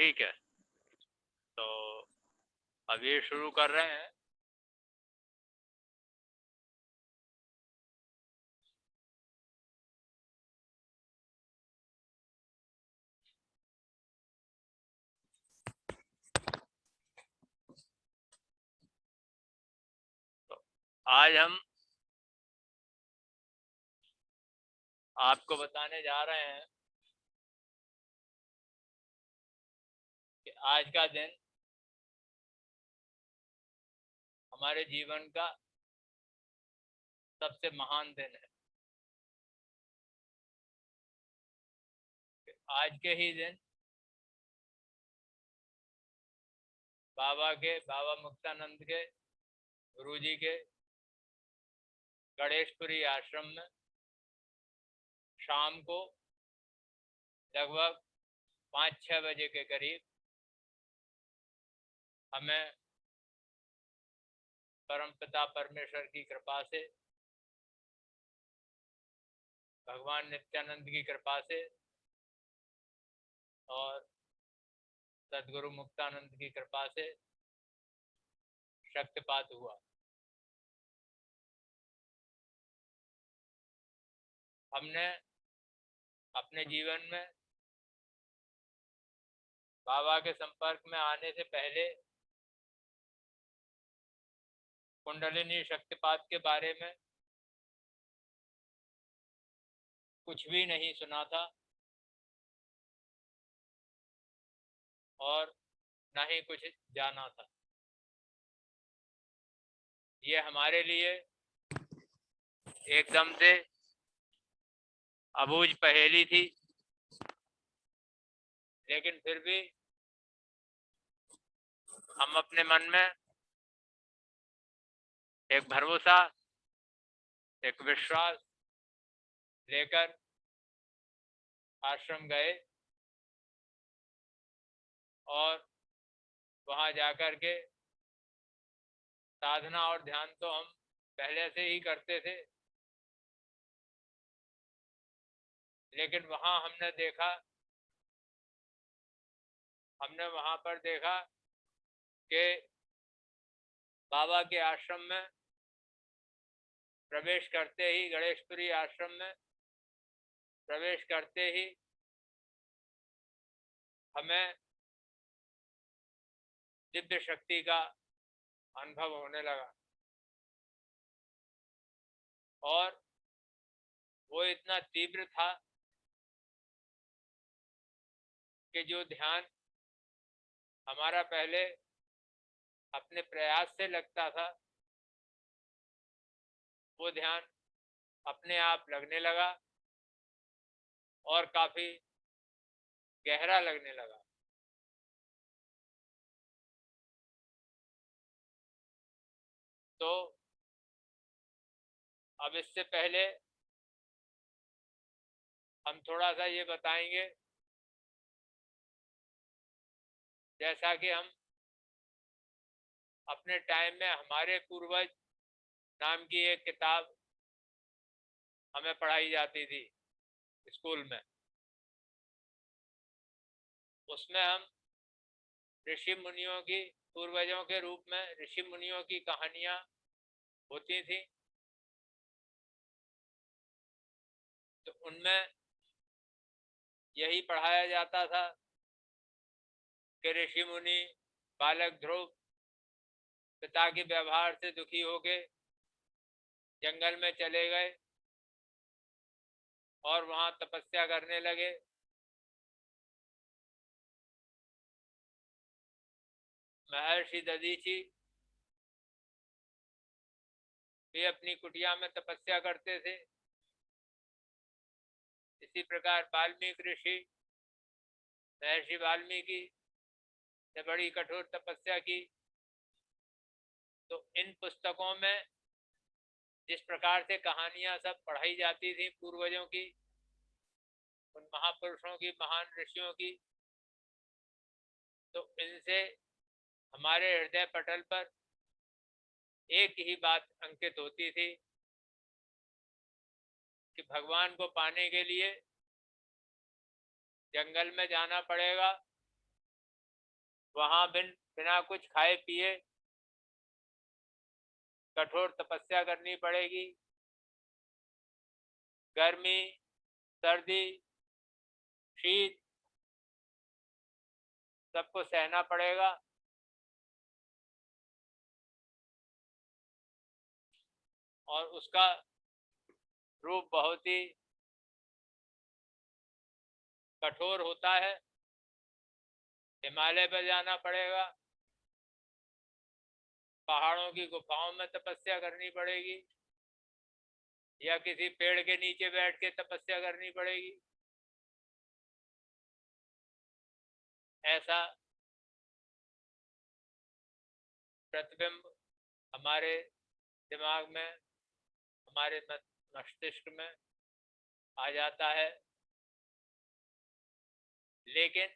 ठीक है, तो अब ये शुरू कर रहे हैं। तो आज हम आपको बताने जा रहे हैं कि आज का दिन हमारे जीवन का सबसे महान दिन है। आज के ही दिन बाबा मुक्तानंद के गुरुजी के गणेशपुरी आश्रम में शाम को लगभग 5-6 बजे के करीब हमें परमपिता परमेश्वर की कृपा से, भगवान नित्यानंद की कृपा से और सदगुरु मुक्तानंद की कृपा से शक्तिपात हुआ। हमने अपने जीवन में बाबा के संपर्क में आने से पहले कुंडलिनी शक्तिपात के बारे में कुछ भी नहीं सुना था और न ही कुछ जाना था। ये हमारे लिए एकदम से अबूझ पहेली थी, लेकिन फिर भी हम अपने मन में एक भरोसा, एक विश्वास लेकर आश्रम गए और वहां जाकर के साधना और ध्यान तो हम पहले से ही करते थे, लेकिन हमने वहां पर देखा कि बाबा के आश्रम में प्रवेश करते ही, गणेशपुरी आश्रम में प्रवेश करते ही हमें दिव्य शक्ति का अनुभव होने लगा और वो इतना तीव्र था कि जो ध्यान हमारा पहले अपने प्रयास से लगता था, वो ध्यान अपने आप लगने लगा और काफी गहरा लगने लगा। तो अब इससे पहले हम थोड़ा सा ये बताएंगे, जैसा कि हम अपने टाइम में हमारे पूर्वज नाम की एक किताब हमें पढ़ाई जाती थी स्कूल में। उसमें हम ऋषि मुनियों की, पूर्वजों के रूप में ऋषि मुनियों की कहानियां होती थी। तो उनमें यही पढ़ाया जाता था कि ऋषि मुनि बालक ध्रुव पिता के व्यवहार से दुखी होके जंगल में चले गए और वहां तपस्या करने लगे। महर्षि दधीचि वे अपनी कुटिया में तपस्या करते थे। इसी प्रकार वाल्मीकि ऋषि, महर्षि वाल्मीकि ने बड़ी कठोर तपस्या की। तो इन पुस्तकों में जिस प्रकार से कहानियां सब पढ़ाई जाती थी पूर्वजों की, उन महापुरुषों की, महान ऋषियों की, तो इनसे हमारे हृदय पटल पर एक ही बात अंकित होती थी कि भगवान को पाने के लिए जंगल में जाना पड़ेगा वहां बिना कुछ खाए पिए कठोर तपस्या करनी पड़ेगी। गर्मी, सर्दी, शीत सबको सहना पड़ेगा। और उसका रूप बहुत ही कठोर होता है। हिमालय पर जाना पड़ेगा, पहाड़ों की गुफाओं में तपस्या करनी पड़ेगी, या किसी पेड़ के नीचे बैठ के तपस्या करनी पड़ेगी। ऐसा प्रतिबिंब हमारे दिमाग में, हमारे मस्तिष्क में आ जाता है। लेकिन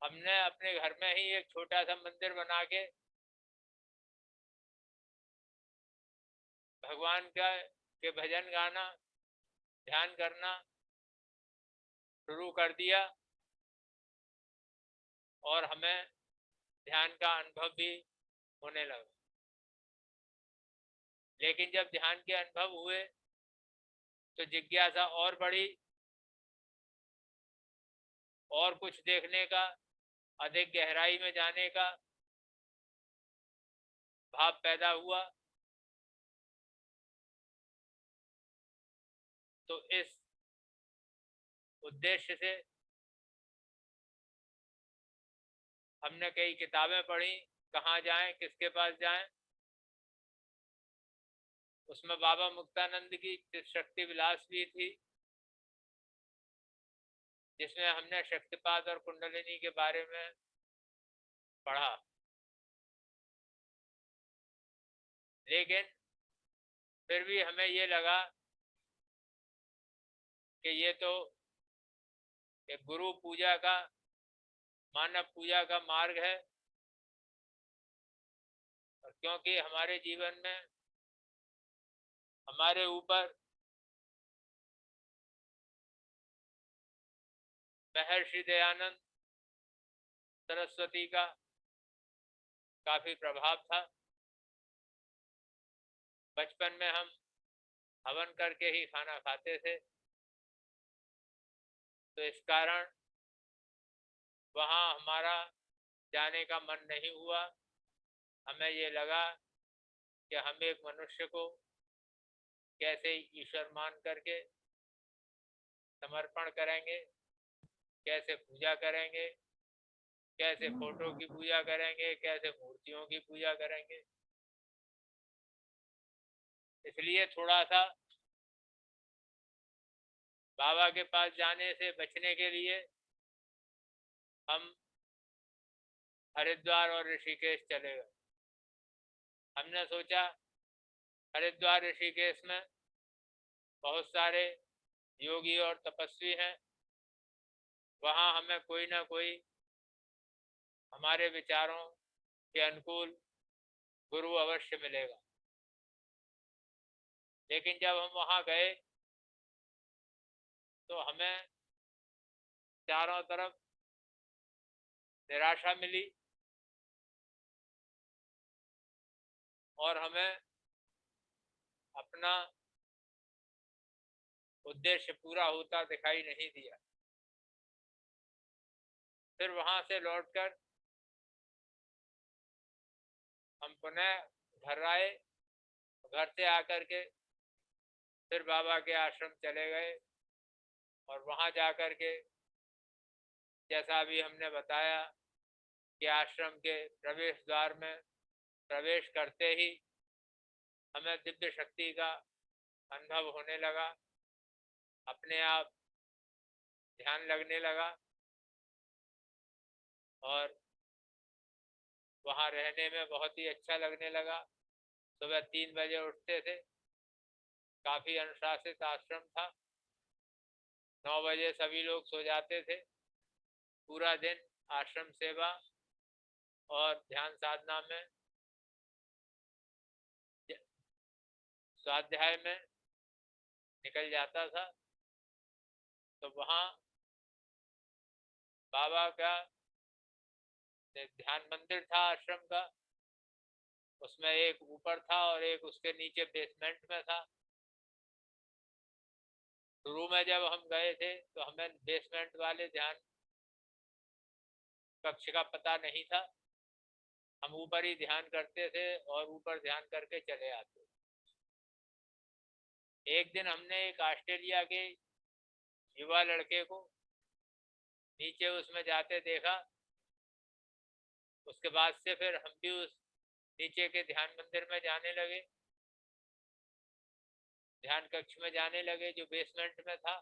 हमने अपने घर में ही एक छोटा सा मंदिर बना के भगवान का के भजन गाना, ध्यान करना शुरू कर दिया, और हमें ध्यान का अनुभव भी होने लगा। लेकिन जब ध्यान के अनुभव हुए तो जिज्ञासा और बढ़ी, और कुछ देखने का, अधिक गहराई में जाने का भाव पैदा हुआ। तो इस उद्देश्य से हमने कई किताबें पढ़ी, कहाँ जाएं, किसके पास जाएं। उसमें बाबा मुक्तानंद की शक्ति विलास भी थी, जिसमें हमने शक्तिपात और कुंडलिनी के बारे में पढ़ा। लेकिन फिर भी हमें ये लगा कि ये तो एक गुरु पूजा का, मानव पूजा का मार्ग है। और क्योंकि हमारे जीवन में हमारे ऊपर महर्षि दयानंद सरस्वती का काफी प्रभाव था। बचपन में हम हवन करके ही खाना खाते थे, तो इस कारण वहाँ हमारा जाने का मन नहीं हुआ। हमें ये लगा कि हम एक मनुष्य को कैसे ईश्वर मान करके समर्पण करेंगे, कैसे पूजा करेंगे, कैसे फोटो की पूजा करेंगे, कैसे मूर्तियों की पूजा करेंगे। इसलिए थोड़ा सा बाबा के पास जाने से बचने के लिए हम हरिद्वार और ऋषिकेश चले गए। हमने सोचा हरिद्वार ऋषिकेश में बहुत सारे योगी और तपस्वी हैं, वहाँ हमें कोई ना कोई हमारे विचारों के अनुकूल गुरु अवश्य मिलेगा। लेकिन जब हम वहाँ गए तो हमें चारों तरफ निराशा मिली, और हमें अपना उद्देश्य पूरा होता दिखाई नहीं दिया। फिर वहाँ से लौटकर हम पुनः घर आए। घर से आकर के फिर बाबा के आश्रम चले गए, और वहाँ जाकर के जैसा अभी हमने बताया कि आश्रम के प्रवेश द्वार में प्रवेश करते ही हमें दिव्य शक्ति का अनुभव होने लगा। अपने आप ध्यान लगने लगा, और वहाँ रहने में बहुत ही अच्छा लगने लगा। सुबह 3 बजे उठते थे, काफ़ी अनुशासित आश्रम था। 9 बजे सभी लोग सो जाते थे। पूरा दिन आश्रम सेवा और ध्यान साधना में, स्वाध्याय में निकल जाता था। तो वहाँ बाबा का ध्यान मंदिर था आश्रम का, उसमें एक ऊपर था और एक उसके नीचे बेसमेंट में था। शुरू में जब हम गए थे तो हमें बेसमेंट वाले ध्यान कक्ष का पता नहीं था, हम ऊपर ही ध्यान करते थे और ऊपर ध्यान करके चले आते। एक दिन हमने एक ऑस्ट्रेलिया के युवा लड़के को नीचे उसमें जाते देखा। उसके बाद से फिर हम भी उस नीचे के ध्यान मंदिर में जाने लगे, ध्यान कक्ष में जाने लगे जो बेसमेंट में था।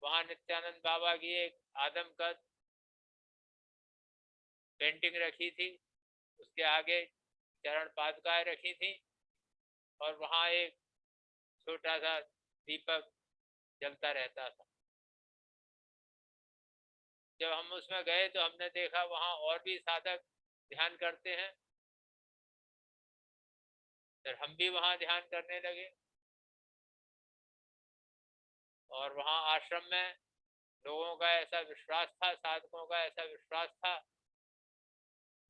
वहां नित्यानंद बाबा की एक आदमकद पेंटिंग रखी थी, उसके आगे चरण पादुकाएं रखी थी और वहां एक छोटा सा दीपक जलता रहता था। जब हम उसमें गए तो हमने देखा वहां और भी साधक ध्यान करते हैं, फिर हम भी वहां ध्यान करने लगे। और वहां आश्रम में लोगों का ऐसा विश्वास था, साधकों का ऐसा विश्वास था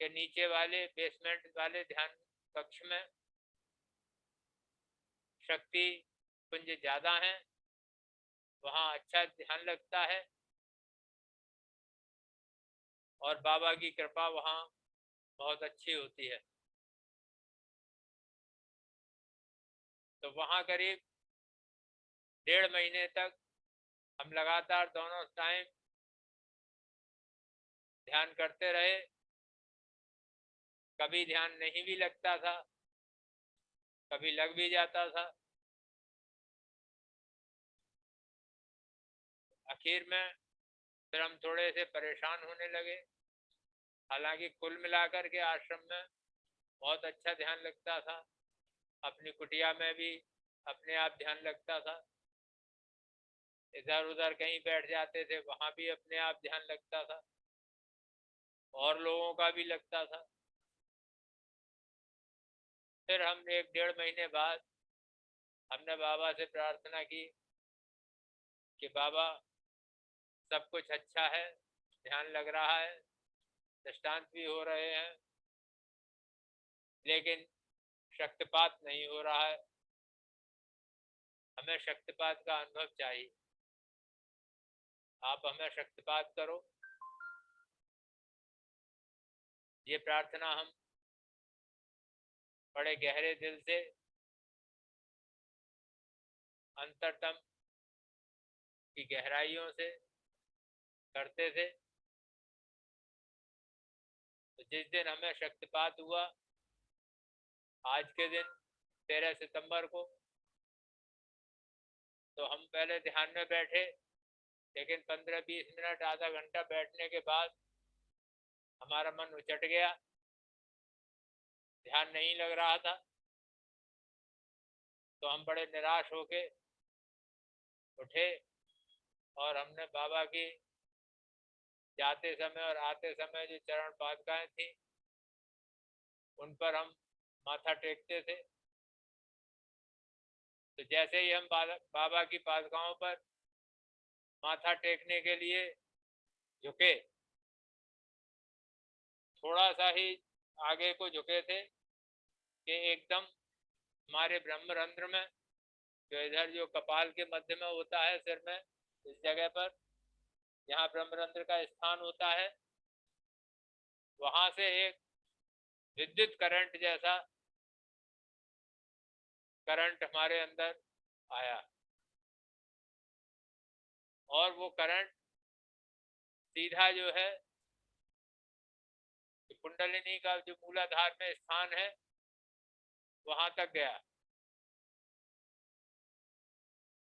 कि नीचे वाले बेसमेंट वाले ध्यान कक्ष में शक्ति कुंज ज्यादा है, वहां अच्छा ध्यान लगता है और बाबा की कृपा वहां बहुत अच्छी होती है। तो वहां करीब 1.5 महीने तक हम लगातार दोनों टाइम ध्यान करते रहे। कभी ध्यान नहीं भी लगता था, कभी लग भी जाता था। आखिर में फिर हम थोड़े से परेशान होने लगे। हालांकि कुल मिलाकर के आश्रम में बहुत अच्छा ध्यान लगता था, अपनी कुटिया में भी अपने आप ध्यान लगता था, इधर उधर कहीं बैठ जाते थे वहां भी अपने आप ध्यान लगता था और लोगों का भी लगता था। फिर हम 1-1.5 महीने बाद हमने बाबा से प्रार्थना की कि बाबा सब कुछ अच्छा है, ध्यान लग रहा है, दृष्टांत भी हो रहे हैं, लेकिन शक्तिपात नहीं हो रहा है, हमें शक्तिपात का अनुभव चाहिए, आप हमें शक्तिपात करो। ये प्रार्थना हम बड़े गहरे दिल से अंतरतम की गहराइयों से करते थे। तो जिस दिन हमें शक्तिपात हुआ, आज के दिन 13 सितंबर को, तो हम पहले ध्यान में बैठे, लेकिन 15-20 मिनट आधा घंटा बैठने के बाद हमारा मन उचट गया, ध्यान नहीं लग रहा था। तो हम बड़े निराश होके उठे और हमने बाबा की जाते समय और आते समय जो चरण पादुकाएं थी उन पर हम माथा टेकते थे। तो जैसे ही हम बाबा की पादुकाओं पर माथा टेकने के लिए झुके, थोड़ा सा ही आगे को झुके थे कि एकदम हमारे ब्रह्मरंध्र में, जो इधर जो कपाल के मध्य में होता है सिर में, इस जगह पर जहाँ ब्रह्मरंध्र का स्थान होता है, वहां से एक विद्युत करंट जैसा करंट हमारे अंदर आया और वो करंट सीधा जो है कुंडलिनी का जो मूलाधार में स्थान है वहां तक गया।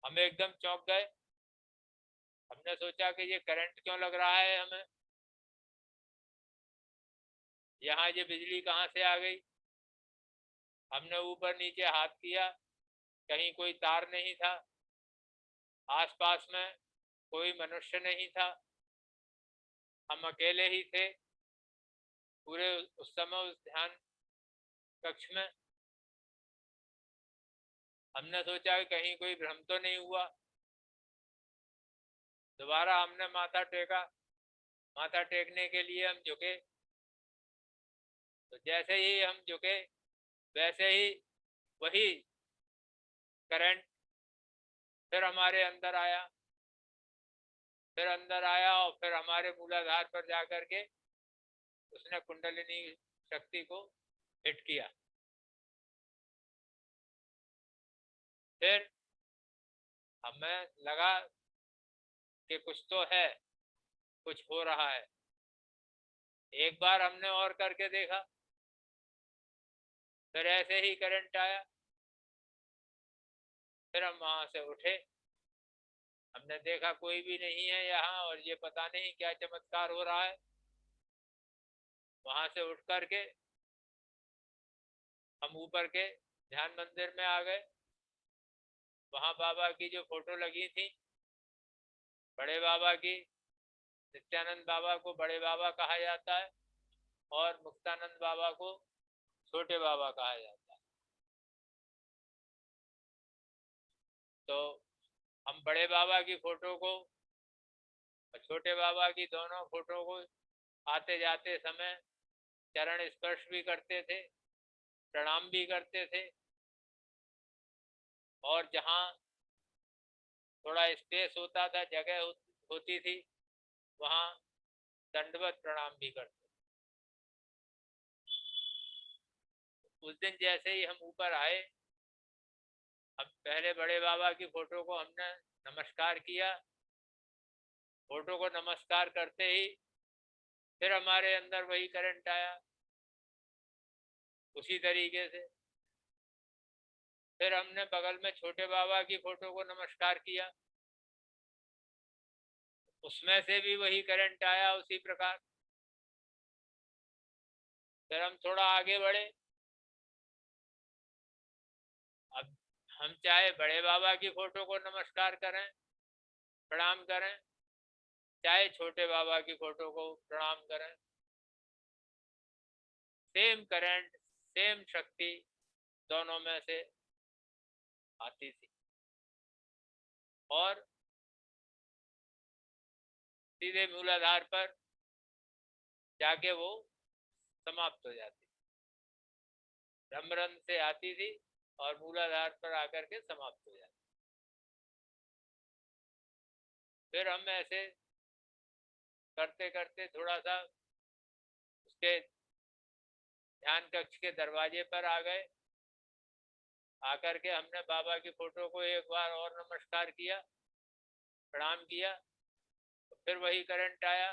हम एकदम चौंक गए, हमने सोचा कि ये करंट क्यों लग रहा है हमें, यहाँ ये बिजली कहाँ से आ गई। हमने ऊपर नीचे हाथ किया, कहीं कोई तार नहीं था, आसपास में कोई मनुष्य नहीं था, हम अकेले ही थे पूरे उस समय उस ध्यान कक्ष में। हमने सोचा कि कहीं कोई भ्रम तो नहीं हुआ। दोबारा हमने माथा टेका, माथा टेकने के लिए हम झुके, तो जैसे ही हम झुके वैसे ही वही करंट फिर हमारे अंदर आया, फिर अंदर आया और फिर हमारे मूलाधार पर जाकर के उसने कुंडलिनी शक्ति को हिट किया। फिर हमें लगा कि कुछ तो है, कुछ हो रहा है। एक बार हमने और करके देखा, फिर ऐसे ही करंट आया, फिर हम वहां से उठे, हमने देखा कोई भी नहीं है यहाँ और ये पता नहीं क्या चमत्कार हो रहा है। वहां से उठ करके हम ऊपर के ध्यान मंदिर में आ गए। वहां बाबा की जो फोटो लगी थी, बड़े बाबा की, नित्यानंद बाबा को बड़े बाबा कहा जाता है और मुक्तानंद बाबा को छोटे बाबा कहा जाता है। तो हम बड़े बाबा की फोटो को और छोटे बाबा की दोनों फोटो को आते जाते समय चरण स्पर्श भी करते थे, प्रणाम भी करते थे, और जहाँ थोड़ा स्पेस होता था, जगह होती थी, वहाँ दंडवत प्रणाम भी करते। उस दिन जैसे ही हम ऊपर आए, हम पहले बड़े बाबा की फोटो को हमने नमस्कार किया। फोटो को नमस्कार करते ही फिर हमारे अंदर वही करंट आया उसी तरीके से। फिर हमने बगल में छोटे बाबा की फोटो को नमस्कार किया, उसमें से भी वही करंट आया उसी प्रकार। फिर हम थोड़ा आगे बढ़े, अब हम चाहे बड़े बाबा की फोटो को नमस्कार करें, प्रणाम करें, चाहे छोटे बाबा की फोटो को प्रणाम करें, सेम करंट, सेम शक्ति दोनों में से आती थी और सीधे मूलाधार पर जाके वो समाप्त हो जाती। ब्रह्मरंध्र से आती थी और मूलाधार पर आकर के समाप्त हो जाती। फिर हम ऐसे करते करते थोड़ा सा उसके ध्यान कक्ष के दरवाजे पर आ गए। आकर के हमने बाबा की फोटो को एक बार और नमस्कार किया, प्रणाम किया, तो फिर वही करंट आया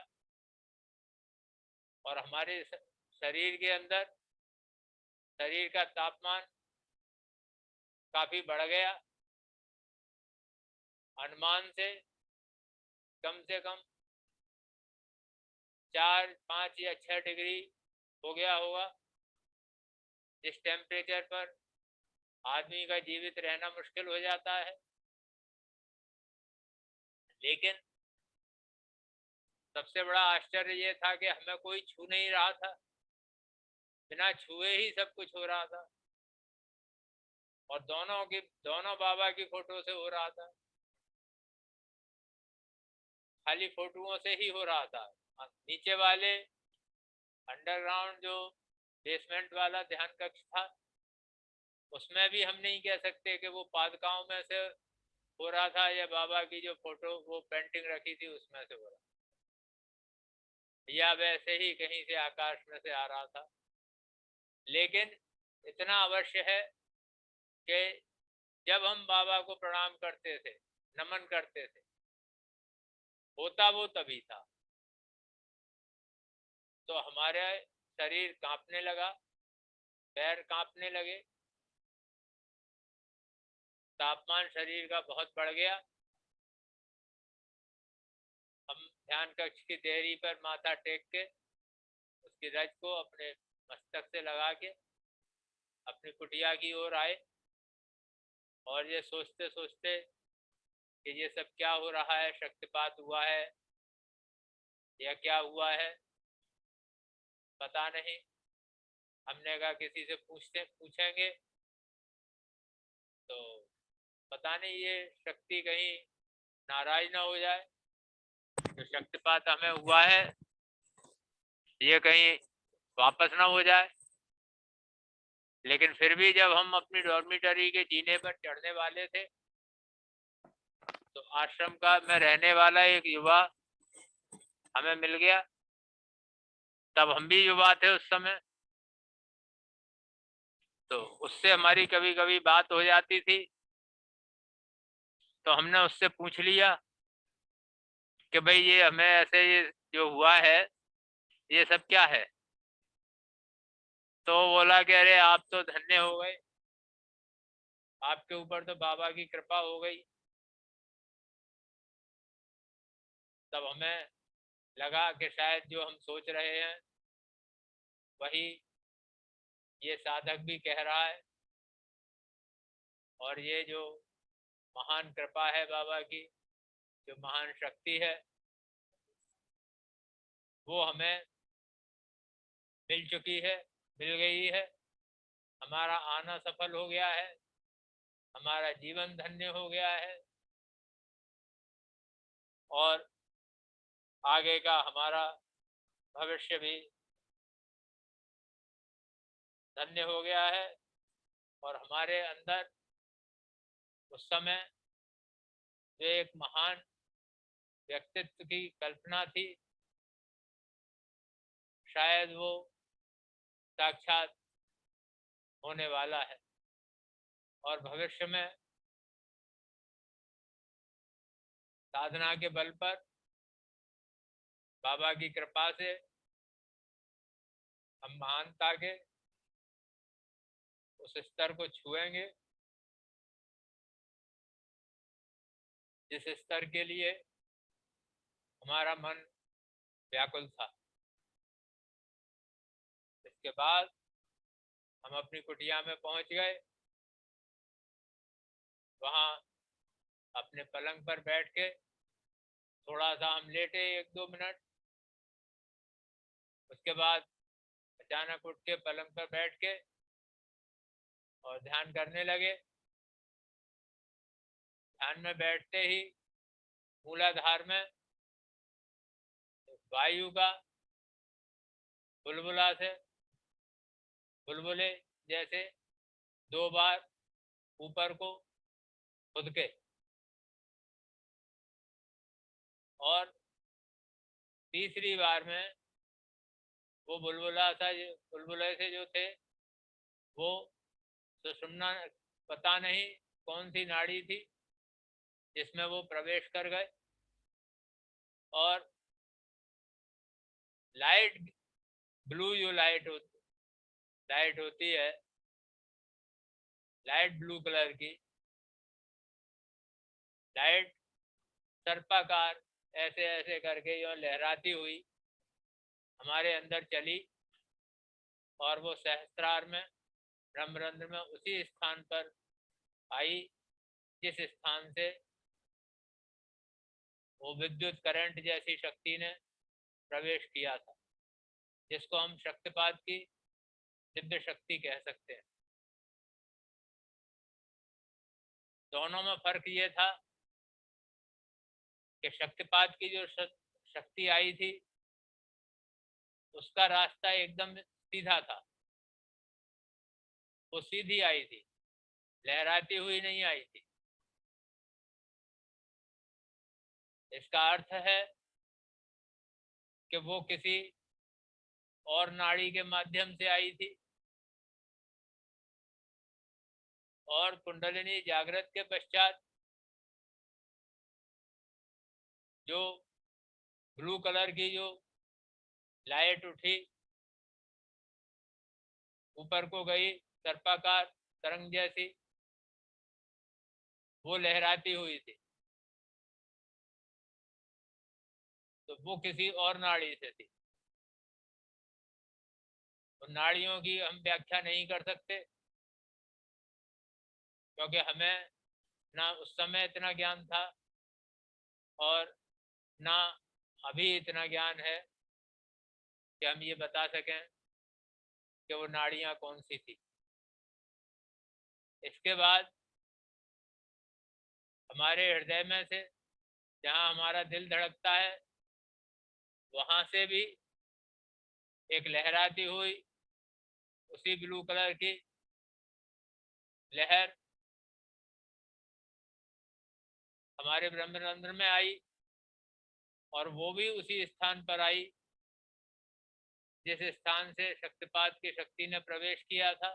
और हमारे शरीर के अंदर शरीर का तापमान काफी बढ़ गया। अनुमान से कम 4, 5 या 6 डिग्री हो गया होगा, जिस टेम्परेचर पर आदमी का जीवित रहना मुश्किल हो जाता है। लेकिन सबसे बड़ा आश्चर्य ये था कि हमें कोई छू नहीं रहा था, बिना छुए ही सब कुछ हो रहा था और दोनों बाबा की फोटो से हो रहा था, खाली फोटोओं से ही हो रहा था। नीचे वाले अंडरग्राउंड जो बेसमेंट वाला ध्यान कक्ष था, उसमें भी हम नहीं कह सकते कि वो पादकाओं में से हो रहा था या बाबा की जो फोटो वो पेंटिंग रखी थी उसमें से हो रहा, या वैसे ही कहीं से आकाश में से आ रहा था। लेकिन इतना अवश्य है कि जब हम बाबा को प्रणाम करते थे, नमन करते थे, होता वो तभी था। तो हमारे शरीर कांपने लगा, पैर कांपने लगे, तापमान शरीर का बहुत बढ़ गया। हम ध्यान कक्ष की देहरी पर माथा टेक के उसकी रज को अपने मस्तक से लगा के अपनी कुटिया की ओर आए और ये सोचते सोचते कि ये सब क्या हो रहा है, शक्तिपात हुआ है या क्या हुआ है पता नहीं। हमने कहा किसी से पूछेंगे, तो पता नहीं ये शक्ति कहीं नाराज ना हो जाए। जो शक्तिपात हमें हुआ है ये कहीं वापस ना हो जाए। लेकिन फिर भी जब हम अपनी डॉर्मिटरी के जीने पर चढ़ने वाले थे तो आश्रम का में रहने वाला एक युवा हमें मिल गया। तब हम भी युवा थे उस समय, तो उससे हमारी कभी कभी बात हो जाती थी। तो हमने उससे पूछ लिया कि भाई ये हमें ऐसे ये जो हुआ है ये सब क्या है। तो बोला कि अरे आप तो धन्य हो गए, आपके ऊपर तो बाबा की कृपा हो गई। तब हमें लगा कि शायद जो हम सोच रहे हैं वही ये साधक भी कह रहा है, और ये जो महान कृपा है बाबा की, जो महान शक्ति है, वो हमें मिल चुकी है, मिल गई है। हमारा आना सफल हो गया है, हमारा जीवन धन्य हो गया है, और आगे का हमारा भविष्य भी धन्य हो गया है। और हमारे अंदर उस समय जो एक महान व्यक्तित्व की कल्पना थी, शायद वो साक्षात होने वाला है। और भविष्य में साधना के बल पर बाबा की कृपा से हम महानता के उस स्तर को छुएंगे जिस स्तर के लिए हमारा मन व्याकुल था। इसके बाद हम अपनी कुटिया में पहुंच गए। वहां अपने पलंग पर बैठ के थोड़ा सा हम लेटे 1-2 मिनट। उसके बाद अचानक उठ के पलंग पर बैठ के और ध्यान करने लगे। ध्यान में बैठते ही मूलाधार में वायु का बुलबुला से बुलबुले जैसे 2 बार ऊपर को खुद के, और तीसरी बार में वो बुलबुले से जो थे वो सुषुम्ना, पता नहीं कौन सी नाड़ी थी जिसमें वो प्रवेश कर गए, और लाइट ब्लू जो लाइट होती है, लाइट ब्लू कलर की लाइट सर्पाकार ऐसे ऐसे करके जो लहराती हुई हमारे अंदर चली, और वो सहस्त्रार में ब्रह्मरंध्र में उसी स्थान पर आई जिस स्थान से वो विद्युत करंट जैसी शक्ति ने प्रवेश किया था, जिसको हम शक्तिपात की दिव्य शक्ति कह सकते हैं। दोनों में फर्क ये था कि शक्तिपात की जो शक्ति आई थी उसका रास्ता एकदम सीधा था, वो सीधी आई थी, लहराती हुई नहीं आई थी। इसका अर्थ है कि वो किसी और नाड़ी के माध्यम से आई थी, और कुंडलिनी जागृत के पश्चात जो ब्लू कलर की जो लाइट उठी ऊपर को गई सर्पाकार तरंग जैसी, वो लहराती हुई थी, तो वो किसी और नाड़ी से थी। तो नाड़ियों की हम व्याख्या नहीं कर सकते, क्योंकि हमें ना उस समय इतना ज्ञान था और ना अभी इतना ज्ञान है कि हम ये बता सकें कि वो नाड़ियां कौन सी थी। इसके बाद हमारे हृदय में से जहाँ हमारा दिल धड़कता है वहाँ से भी एक लहराती हुई उसी ब्लू कलर की लहर हमारे ब्रह्मरंध्र में आई और वो भी उसी स्थान पर आई जिस स्थान से शक्तिपात की शक्ति ने प्रवेश किया था,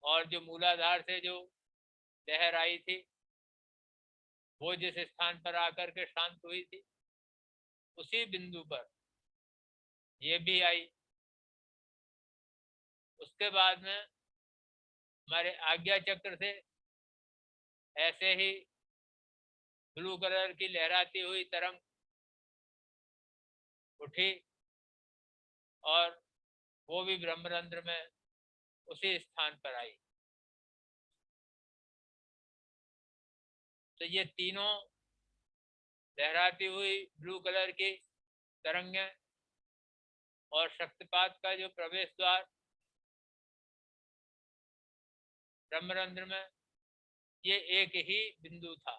और जो मूलाधार से जो लहर आई थी वो जिस स्थान पर आकर के शांत हुई थी उसी बिंदु पर ये भी आई। उसके बाद में हमारे आज्ञा चक्र से ऐसे ही ब्लू कलर की लहराती हुई तरंग उठी और वो भी ब्रह्मरंध्र में उसी स्थान पर आई। तो ये तीनों लहराती हुई ब्लू कलर की तरंगें और शक्तिपात का जो प्रवेश द्वार ब्रह्मरंध्र में, ये एक ही बिंदु था,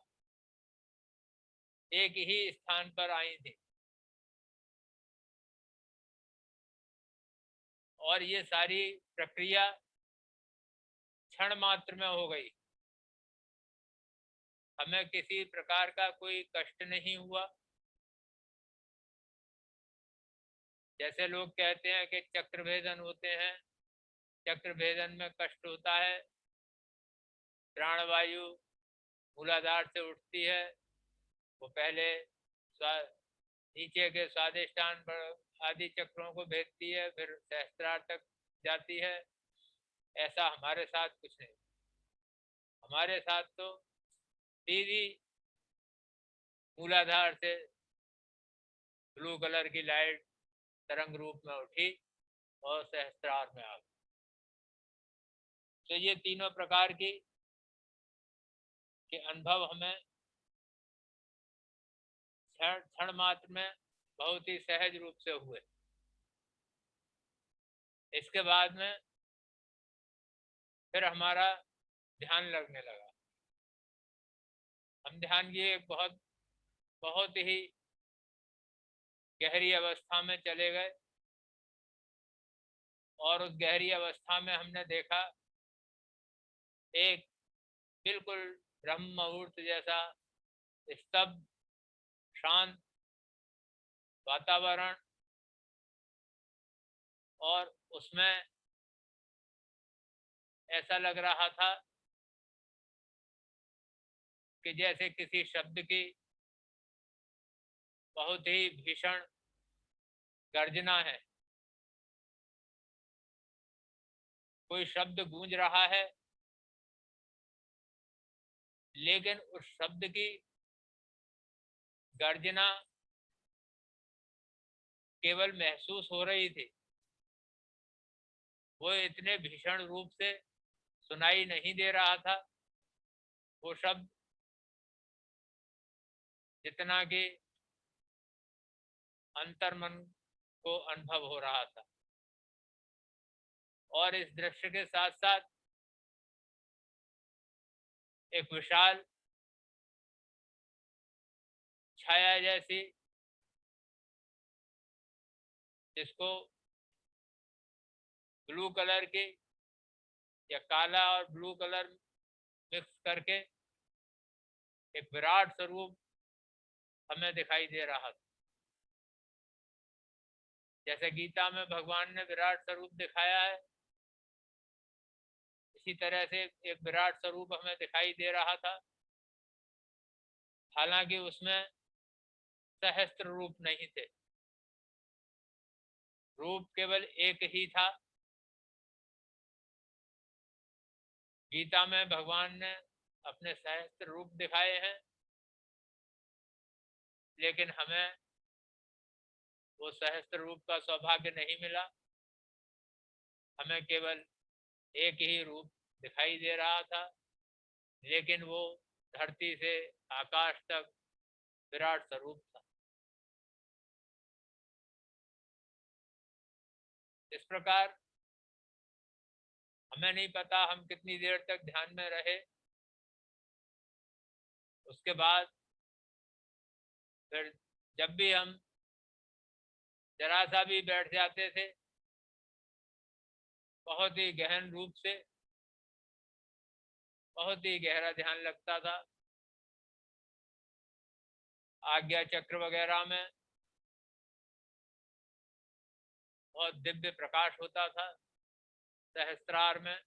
एक ही स्थान पर आई थी। और ये सारी प्रक्रिया क्षण मात्र में हो गई। हमें किसी प्रकार का कोई कष्ट नहीं हुआ। जैसे लोग कहते हैं कि चक्र भेदन होते हैं, चक्र भेदन में कष्ट होता है, प्राणवायु मूलाधार से उठती है, वो पहले नीचे के स्वादिष्टान आदि चक्रों को भेदती है, फिर सहस्त्रार तक जाती है। ऐसा हमारे साथ कुछ नहीं। हमारे साथ तो सीधी मूलाधार से ब्लू कलर की लाइट तरंग रूप में उठी और सहस्त्रार में आ गई। तो ये तीनों प्रकार की के अनुभव हमें क्षण मात्र में बहुत ही सहज रूप से हुए। इसके बाद में फिर हमारा ध्यान लगने लगा। हम ध्यान की एक बहुत ही गहरी अवस्था में चले गए और उस गहरी अवस्था में हमने देखा एक बिल्कुल ब्रह्म मुहूर्त जैसा स्तब्ध शांत वातावरण, और उसमें ऐसा लग रहा था कि जैसे किसी शब्द की बहुत ही भीषण गर्जना है। कोई शब्द गूंज रहा है लेकिन उस शब्द की गर्जना केवल महसूस हो रही थी, वो इतने भीषण रूप से सुनाई नहीं दे रहा था वो शब्द, जितना कि अंतर्मन को अनुभव हो रहा था। और इस दृश्य के साथ साथ एक विशाल छाया जैसी, जिसको ब्लू कलर की या काला और ब्लू कलर मिक्स करके एक विराट स्वरूप हमें दिखाई दे रहा था। जैसे गीता में भगवान ने विराट स्वरूप दिखाया है, इसी तरह से एक विराट स्वरूप हमें दिखाई दे रहा था। हालांकि उसमें सहस्त्र रूप नहीं थे, रूप केवल एक ही था। गीता में भगवान ने अपने सहस्त्र रूप दिखाए हैं, लेकिन हमें वो सहस्त्र रूप का सौभाग्य नहीं मिला। हमें केवल एक ही रूप दिखाई दे रहा था, लेकिन वो धरती से आकाश तक विराट स्वरूप था। इस प्रकार हमें नहीं पता हम कितनी देर तक ध्यान में रहे। उसके बाद फिर जब भी हम जरा सा भी बैठ जाते थे, बहुत ही गहन रूप से, बहुत ही गहरा ध्यान लगता था। आज्ञा चक्र वगैरह में बहुत दिव्य प्रकाश होता था। सहस्त्रार में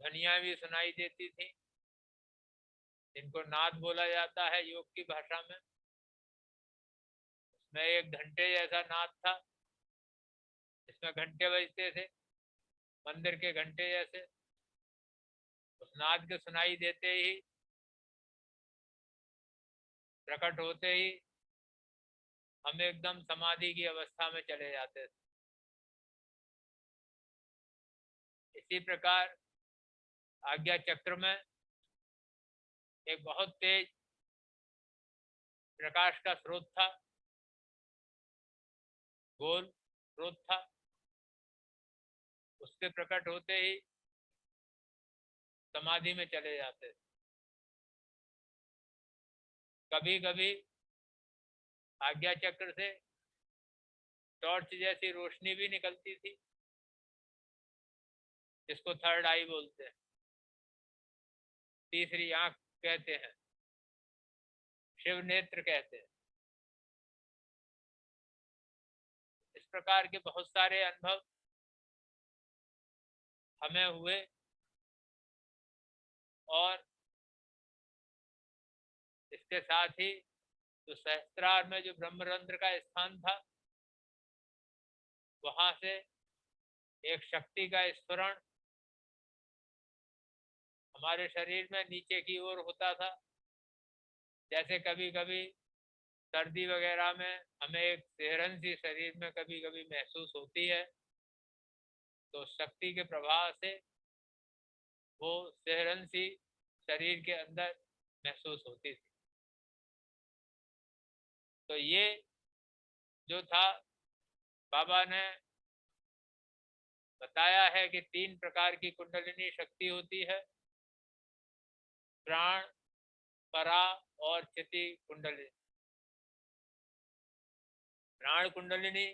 ध्वनियां भी सुनाई देती थी, जिनको नाद बोला जाता है योग की भाषा में। उसमें एक घंटे जैसा नाद था, इसमें घंटे बजते थे, मंदिर के घंटे जैसे। उस नाद के सुनाई देते ही, प्रकट होते ही हम एकदम समाधि की अवस्था में चले जाते थे। इसी प्रकार आज्ञा चक्र में एक बहुत तेज प्रकाश का स्रोत था, गोल स्रोत था। उसके प्रकट होते ही समाधि में चले जाते थे। कभी कभी आज्ञा चक्र से टॉर्च जैसी रोशनी भी निकलती थी, जिसको थर्ड आई बोलते हैं, तीसरी आंख कहते हैं, शिव नेत्र कहते हैं। इस प्रकार के बहुत सारे अनुभव हमें हुए। और इसके साथ ही जो सहस्त्रार में जो ब्रह्मरंध्र का स्थान था, वहां से एक शक्ति का स्फुरण हमारे शरीर में नीचे की ओर होता था। जैसे कभी कभी सर्दी वगैरह में हमें एक सिहरन सी शरीर में कभी कभी महसूस होती है, तो शक्ति के प्रभाव से वो सिहरन सी शरीर के अंदर महसूस होती थी। तो ये जो था, बाबा ने बताया है कि 3 प्रकार की कुंडलिनी शक्ति होती है, प्राण, परा और चिति कुंडलिनी। प्राण कुंडलिनी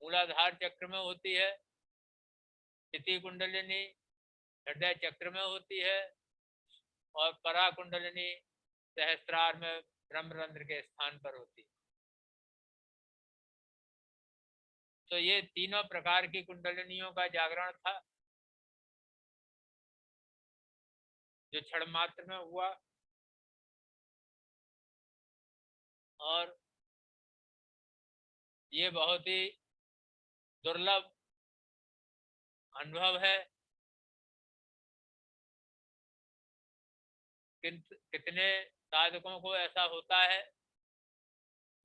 मूलाधार चक्र में होती है, चिति कुंडलिनी हृदय चक्र में होती है, और परा कुंडलिनी सहस्त्रार में ब्रह्मरंध्र के स्थान पर होती है। तो ये तीनों प्रकार की कुंडलिनियों का जागरण था, जो क्षण मात्र में हुआ। और ये बहुत ही दुर्लभ अनुभव है। कितने साधकों को ऐसा होता है,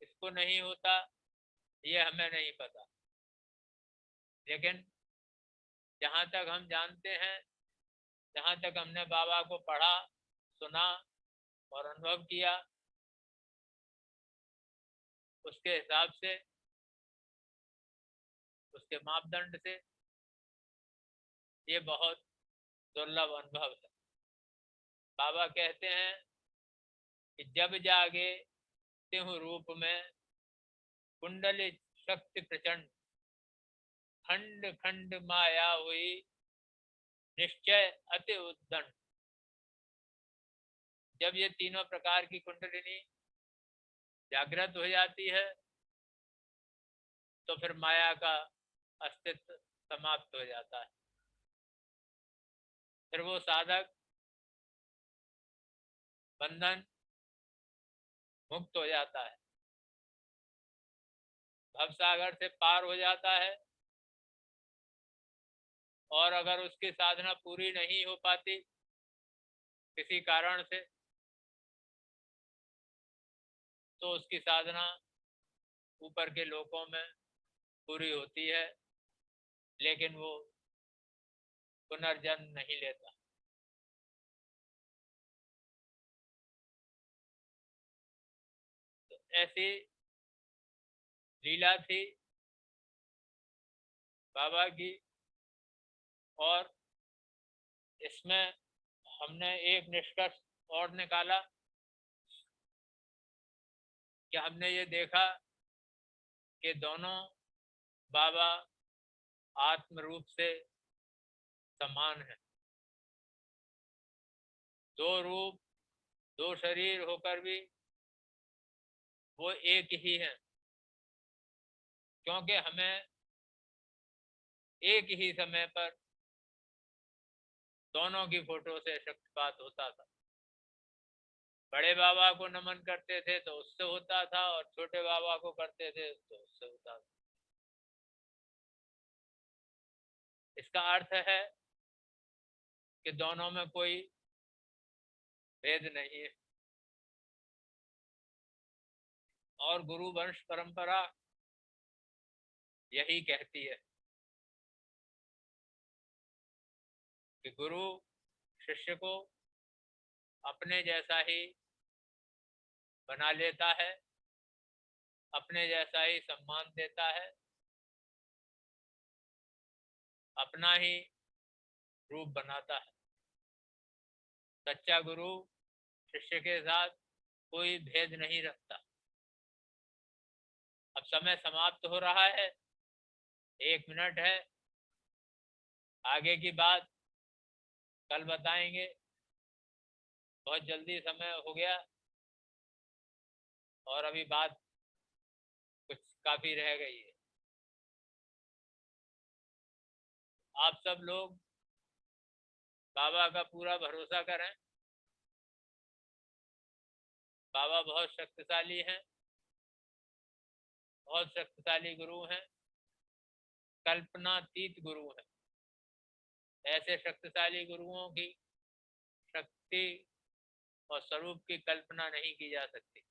इसको नहीं होता, ये हमें नहीं पता। लेकिन जहाँ तक हम जानते हैं, जहाँ तक हमने बाबा को पढ़ा, सुना और अनुभव किया, उसके हिसाब से, उसके मापदंड से ये बहुत दुर्लभ अनुभव है। बाबा कहते हैं कि जब जागे तिहु रूप में कुंडली शक्ति प्रचंड, खंड खंड माया हुई निश्चय अति उद्दंड। जब ये तीनों प्रकार की कुंडलिनी जागृत हो जाती है, तो फिर माया का अस्तित्व समाप्त हो जाता है। फिर वो साधक बंधन मुक्त हो जाता है, भवसागर से पार हो जाता है। और अगर उसकी साधना पूरी नहीं हो पाती किसी कारण से, तो उसकी साधना ऊपर के लोकों में पूरी होती है, लेकिन वो पुनर्जन्म नहीं लेता। तो ऐसी लीला थी बाबा की। और इसमें हमने एक निष्कर्ष और निकाला कि हमने ये देखा कि दोनों बाबा आत्म रूप से समान है। दो रूप, दो शरीर होकर भी वो एक ही है, क्योंकि हमें एक ही समय पर दोनों की फोटो से शक्तिपात होता था। बड़े बाबा को नमन करते थे तो उससे होता था, और छोटे बाबा को करते थे तो उससे होता था। इसका अर्थ है कि दोनों में कोई भेद नहीं है। और गुरु वंश परंपरा यही कहती है कि गुरु शिष्य को अपने जैसा ही बना लेता है, अपने जैसा ही सम्मान देता है, अपना ही रूप बनाता है। सच्चा गुरु शिष्य के साथ कोई भेद नहीं रखता। अब समय समाप्त हो रहा है, 1 मिनट है, आगे की बात कल बताएंगे। बहुत जल्दी समय हो गया और अभी बात कुछ काफी रह गई है। आप सब लोग बाबा का पूरा भरोसा करें। बाबा बहुत शक्तिशाली हैं, बहुत शक्तिशाली गुरु हैं, कल्पनातीत गुरु हैं। ऐसे शक्तिशाली गुरुओं की शक्ति और स्वरूप की कल्पना नहीं की जा सकती।